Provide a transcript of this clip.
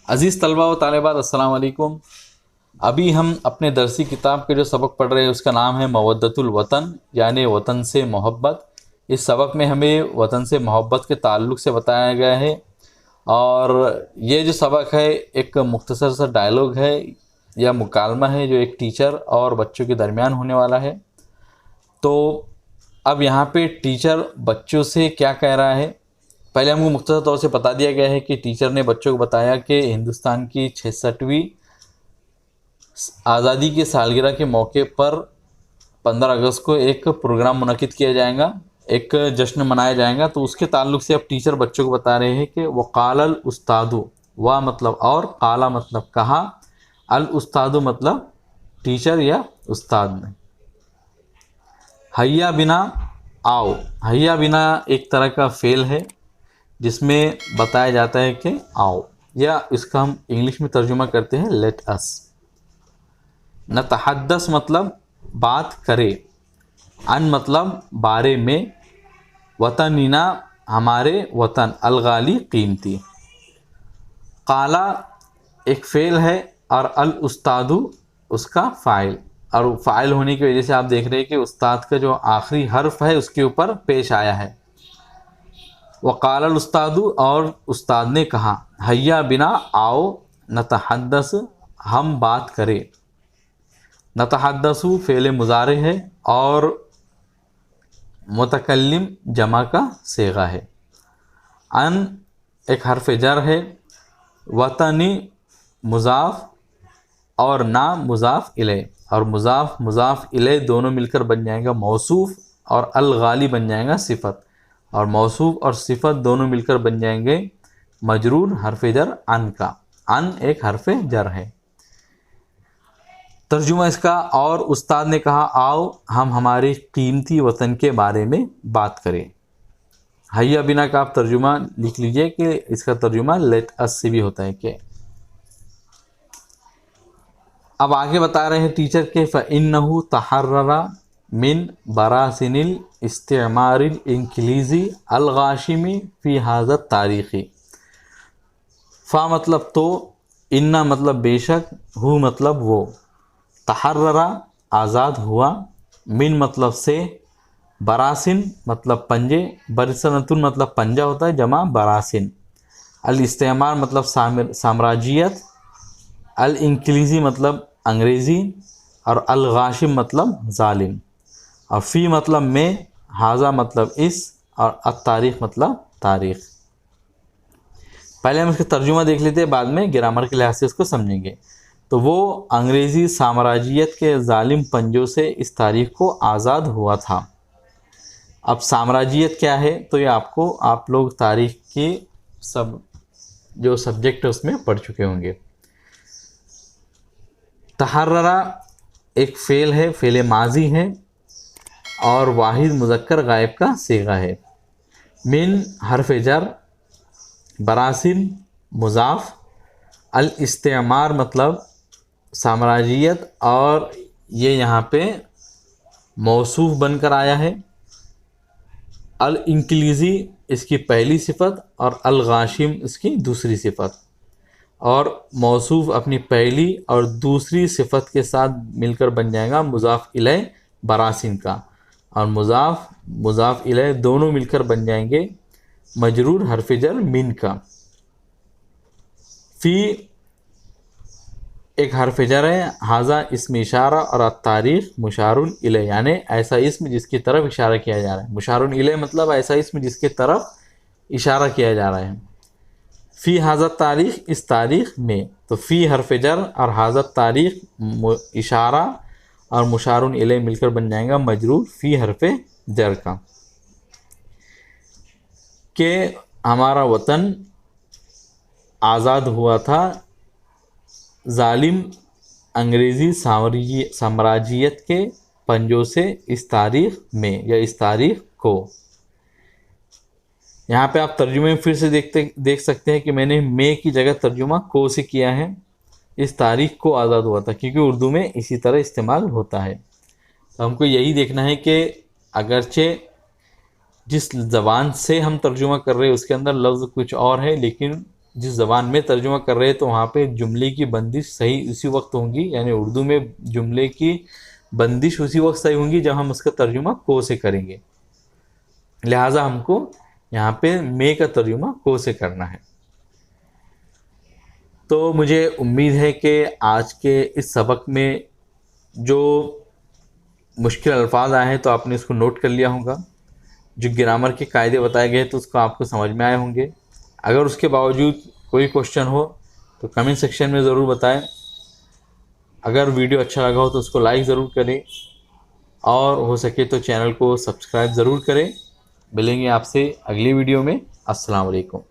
अज़ीज़ तलबा व तालिबात अस्सलाम वालेकुम। अभी हम अपने दरसी किताब के जो सबक पढ़ रहे हैं उसका नाम है मवद्दतुल वतन, यानी वतन से मोहब्बत। इस सबक में हमें वतन से मोहब्बत के ताल्लुक़ से बताया गया है। और ये जो सबक है एक मुख्तसर सा डायलॉग है या मुकालमा है जो एक टीचर और बच्चों के दरमियान होने वाला है। तो अब यहाँ पे टीचर बच्चों से क्या कह रहा है, पहले हमको मुख्तसर तौर से बता दिया गया है कि टीचर ने बच्चों को बताया कि हिंदुस्तान की 66वीं आज़ादी की सालगिरह के मौके पर 15 अगस्त को एक प्रोग्राम मुनक़िद किया जाएगा, एक जश्न मनाया जाएगा। तो उसके ताल्लुक़ से अब टीचर बच्चों को बता रहे हैं कि वक़ालल उस्तादु, वा मतलब और, काला मतलब कहा, अल उस्तादु मतलब टीचर या उस्ताद ने। हैया बिना आओ, हैया बिना एक तरह का फ़ेल है जिसमें बताया जाता है कि आओ, या इसका हम इंग्लिश में तर्जुमा करते हैं लेट अस। नतहद्दस मतलब बात करे, अन मतलब बारे में, वतनिना हमारे वतन, अलगाली कीमती। काला एक फ़ेल है और अल उस्तादु उसका फ़ाइल, और फ़ाइल होने की वजह से आप देख रहे हैं कि उस्ताद का जो आखिरी हर्फ है उसके ऊपर पेश आया है। वक़ालल उस्तादु और उस्ताद ने कहा, हैया बिना आओ, नतहद्दस हम बात करें। नतहद्दसु फ़ेल मुज़ारे है और मुतकल्लिम जमा का सेगा है। अन एक हर्फ जर है, वतनी मुज़ाफ़ और ना मुज़ाफ़ इलै, और मुज़ाफ़ मुज़ाफ़ इलै दोनों मिलकर बन जाएगा मौसूफ़, और अल गाली बन जाएगा सिफ़त, और मौसूफ़ और सिफ़त दोनों मिलकर बन जाएंगे मजरूर हर्फ जर अन का। अन एक हर्फ जर है। तर्जुमा इसका, और उस्ताद ने कहा आओ हम हमारे कीमती वतन के बारे में बात करें। हैया बिना का आप तर्जुमा लिख लीजिए कि इसका तर्जुमा लेट अस से भी होता है कि। अब आगे बता रहे हैं टीचर के फ़इन्नहु तहर्ररा मिन बरासिनिल इस्तिमारिल इंग्लिज़ी अलगाशिमी फ़ी हाज़ा तारीख़ी। फ़ा मतलब तो, इन्ना मतलब बेशक, हु मतलब वो, तहर्ररा आज़ाद हुआ, मिन मतलब से, बरासिन मतलब पंजे, बरसनतुन मतलब पंजा होता है जमा बरासिन, अल इस्तेमार मतलब साम्राज्यत, अल इंग्लिज़ी मतलब अंग्रेज़ी, और अल गाशिम मतलब ज़ालिम, और फ़ी मतलब में, हाज़ा मतलब इस, और अत तारीख़ मतलब तारीख़। पहले हम इसका तर्जुमा देख लेते हैं, बाद में ग्रामर के लिहाज से इसको समझेंगे। तो वो अंग्रेज़ी साम्राज्यत के ज़ालिम पंजों से इस तारीख़ को आज़ाद हुआ था। अब साम्राज्यत क्या है तो ये आपको, आप लोग तारीख़ की सब जो सब्जेक्ट है उसमें पढ़ चुके होंगे। तहर्ररा एक फ़ेल है, फ़ेल माजी है, और वाहिद मुज़क्कर गायब का सीगा है। मिन हर्फ जर, बरासिन मुज़ाफ़, अल इस्तेमार मतलब साम्राज्यत, और ये यहाँ पे मौसूफ़ बनकर आया है। अल इंग्लिज़ी इसकी पहली सिफ़त, और अल गाशिम इसकी दूसरी सिफ़त, और मौसूफ़ अपनी पहली और दूसरी सिफ़त के साथ मिलकर बन जाएगा मुज़ाफ़ इलै बरासिन का, और मुज़ाफ़ मुज़ाफ़ इलै दोनों मिलकर बन जाएंगे मजरूर हर्फ जर मिन का। फ़ी एक हर्फ जर है, हाज़ा इसम इशारा, और तारीख़ मुशारुन इलै, यानी ऐसा इसम जिसकी तरफ इशारा किया जा रहा है। मुशारुन इलै मतलब ऐसा इसम जिसके तरफ इशारा किया जा रहा है। फ़ी हाज़ा तारीख़ इस तारीख़ में, तो फ़ी हर्फ जर और हाज़ा तारीख़ इशारा और मुशारुन इलै मिलकर बन जाएगा मजरूर फ़ी हर्फ जर का। कि हमारा वतन आज़ाद हुआ था ज़ालिम अंग्रेज़ी साम्राज्यत के पंजों से इस तारीख़ में, या इस तारीख़ को। यहाँ पे आप तर्जुमे में फिर से देख सकते हैं कि मैंने मे की जगह तर्जुमा को से किया है। इस तारीख़ को आज़ाद हुआ था, क्योंकि उर्दू में इसी तरह इस्तेमाल होता है। तो हमको यही देखना है कि अगरचे जिस ज़बान से हम तर्जुमा कर रहे हैं उसके अंदर लफ्ज़ कुछ और है, लेकिन जिस ज़बान में तर्जुमा कर रहे हैं तो वहाँ पे जुमले की बंदिश सही उसी वक्त होंगी, यानी उर्दू में जुमले की बंदिश उसी वक्त सही होंगी जब हम उसका तर्जुमा को से करेंगे। लिहाजा हमको यहाँ पे मे का तर्जुमा को से करना है। तो मुझे उम्मीद है कि आज के इस सबक में जो मुश्किल अल्फाज आए हैं तो आपने इसको नोट कर लिया होगा। जो ग्रामर के कायदे बताए गए तो उसको आपको समझ में आए होंगे। अगर उसके बावजूद कोई क्वेश्चन हो तो कमेंट सेक्शन में ज़रूर बताएं। अगर वीडियो अच्छा लगा हो तो उसको लाइक ज़रूर करें और हो सके तो चैनल को सब्सक्राइब ज़रूर करें। मिलेंगे आपसे अगली वीडियो में। अस्सलाम वालेकुम।